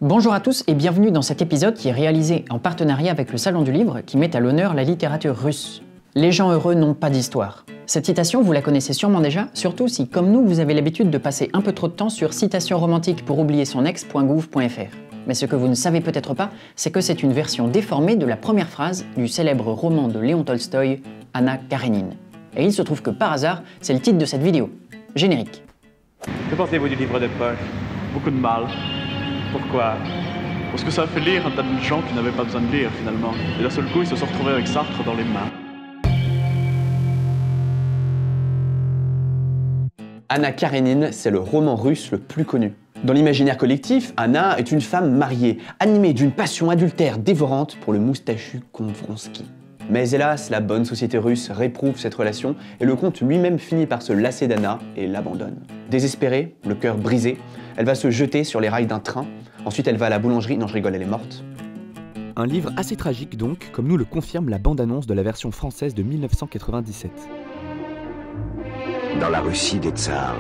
Bonjour à tous et bienvenue dans cet épisode qui est réalisé en partenariat avec le Salon du Livre qui met à l'honneur la littérature russe. Les gens heureux n'ont pas d'histoire. Cette citation, vous la connaissez sûrement déjà, surtout si, comme nous, vous avez l'habitude de passer un peu trop de temps sur citation romantique pour oublier son ex.gouv.fr. Mais ce que vous ne savez peut-être pas, c'est que c'est une version déformée de la première phrase du célèbre roman de Léon Tolstoï, Anna Karénine. Et il se trouve que par hasard, c'est le titre de cette vidéo. Générique. Que pensez-vous du livre de poche? Beaucoup de mal. Pourquoi? Parce que ça a fait lire un tas de gens qui n'avaient pas besoin de lire finalement. Et d'un seul coup, ils se sont retrouvés avec Sartre dans les mains. Anna Karénine, c'est le roman russe le plus connu. Dans l'imaginaire collectif, Anna est une femme mariée, animée d'une passion adultère dévorante pour le moustachu comte Vronsky. Mais hélas, la bonne société russe réprouve cette relation et le comte lui-même finit par se lasser d'Anna et l'abandonne. Désespérée, le cœur brisé, elle va se jeter sur les rails d'un train. Ensuite, elle va à la boulangerie. Non, je rigole, elle est morte. Un livre assez tragique donc, comme nous le confirme la bande-annonce de la version française de 1997. Dans la Russie des tsars,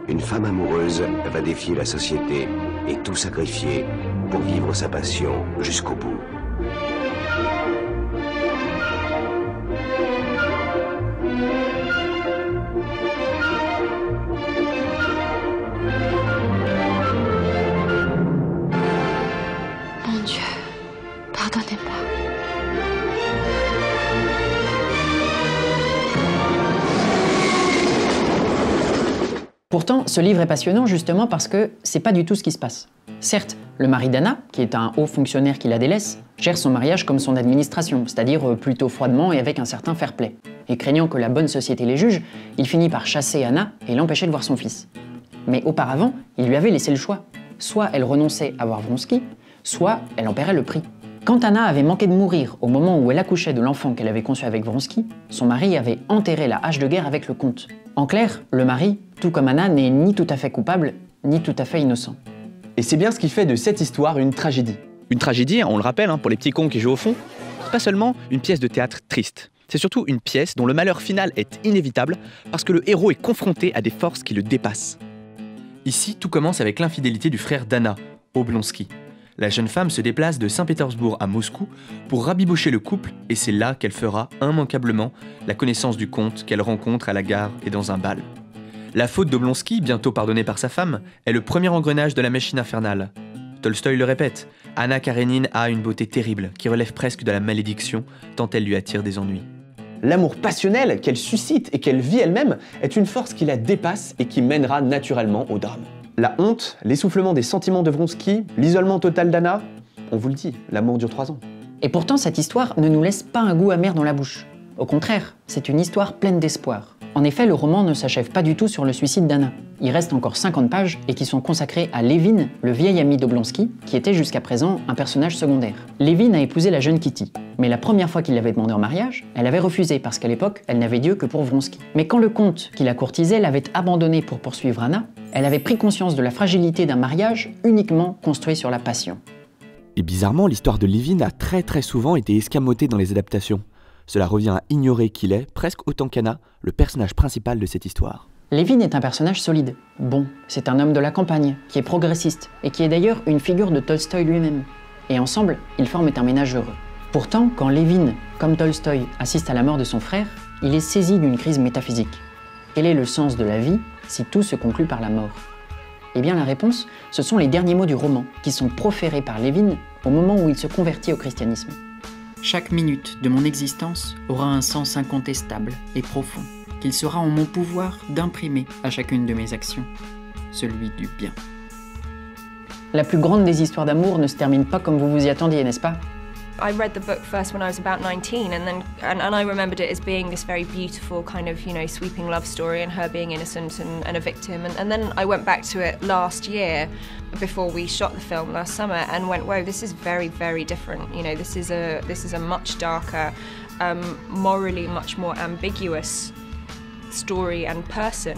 une femme amoureuse va défier la société et tout sacrifier pour vivre sa passion jusqu'au bout. Mon Dieu, pardonnez-moi. Pourtant, ce livre est passionnant justement parce que c'est pas du tout ce qui se passe. Certes, le mari d'Anna, qui est un haut fonctionnaire qui la délaisse, gère son mariage comme son administration, c'est-à-dire plutôt froidement et avec un certain fair-play. Et craignant que la bonne société les juge, il finit par chasser Anna et l'empêcher de voir son fils. Mais auparavant, il lui avait laissé le choix. Soit elle renonçait à voir Vronsky, soit elle en paierait le prix. Quand Anna avait manqué de mourir au moment où elle accouchait de l'enfant qu'elle avait conçu avec Vronsky, son mari avait enterré la hache de guerre avec le comte. En clair, le mari, tout comme Anna, n'est ni tout à fait coupable, ni tout à fait innocent. Et c'est bien ce qui fait de cette histoire une tragédie. Une tragédie, on le rappelle, pour les petits cons qui jouent au fond, c'est pas seulement une pièce de théâtre triste. C'est surtout une pièce dont le malheur final est inévitable parce que le héros est confronté à des forces qui le dépassent. Ici, tout commence avec l'infidélité du frère d'Anna, Oblonsky. La jeune femme se déplace de Saint-Pétersbourg à Moscou pour rabibocher le couple et c'est là qu'elle fera immanquablement la connaissance du comte qu'elle rencontre à la gare et dans un bal. La faute d'Oblonsky, bientôt pardonnée par sa femme, est le premier engrenage de la machine infernale. Tolstoï le répète, Anna Karénine a une beauté terrible qui relève presque de la malédiction tant elle lui attire des ennuis. L'amour passionnel qu'elle suscite et qu'elle vit elle-même est une force qui la dépasse et qui mènera naturellement au drame. La honte, l'essoufflement des sentiments de Vronsky, l'isolement total d'Anna, on vous le dit, l'amour dure 3 ans. Et pourtant, cette histoire ne nous laisse pas un goût amer dans la bouche. Au contraire, c'est une histoire pleine d'espoir. En effet, le roman ne s'achève pas du tout sur le suicide d'Anna. Il reste encore 50 pages et qui sont consacrées à Lévin, le vieil ami d'Oblonsky, qui était jusqu'à présent un personnage secondaire. Lévin a épousé la jeune Kitty, mais la première fois qu'il l'avait demandé en mariage, elle avait refusé parce qu'à l'époque, elle n'avait d'yeux que pour Vronsky. Mais quand le comte qui la courtisait l'avait abandonnée pour poursuivre Anna, elle avait pris conscience de la fragilité d'un mariage uniquement construit sur la passion. Et bizarrement, l'histoire de Lévin a très souvent été escamotée dans les adaptations. Cela revient à ignorer qu'il est, presque autant qu'Anna, le personnage principal de cette histoire. Lévin est un personnage solide. Bon, c'est un homme de la campagne, qui est progressiste, et qui est d'ailleurs une figure de Tolstoï lui-même. Et ensemble, ils forment un ménage heureux. Pourtant, quand Lévin, comme Tolstoï, assiste à la mort de son frère, il est saisi d'une crise métaphysique. Quel est le sens de la vie si tout se conclut par la mort? Eh bien la réponse, ce sont les derniers mots du roman, qui sont proférés par Lévin au moment où il se convertit au christianisme. Chaque minute de mon existence aura un sens incontestable et profond, qu'il sera en mon pouvoir d'imprimer à chacune de mes actions, celui du bien. La plus grande des histoires d'amour ne se termine pas comme vous vous y attendiez, n'est-ce pas? I read the book first when I was about 19 and I remembered it as being this very beautiful kind of, sweeping love story and her being innocent and a victim. And then I went back to it last year before we shot the film last summer and went, whoa, this is very, very different. This is a much darker, morally much more ambiguous story and person.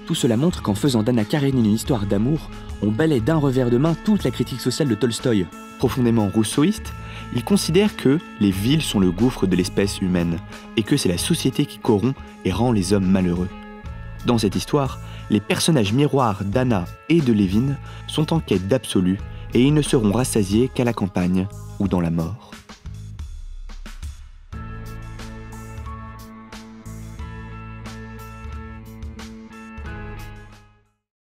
Tout cela montre qu'en faisant d'Anna Karénine une histoire d'amour, on balaie d'un revers de main toute la critique sociale de Tolstoï. Profondément rousseauiste, il considère que les villes sont le gouffre de l'espèce humaine et que c'est la société qui corrompt et rend les hommes malheureux. Dans cette histoire, les personnages miroirs d'Anna et de Levin sont en quête d'absolu et ils ne seront rassasiés qu'à la campagne ou dans la mort.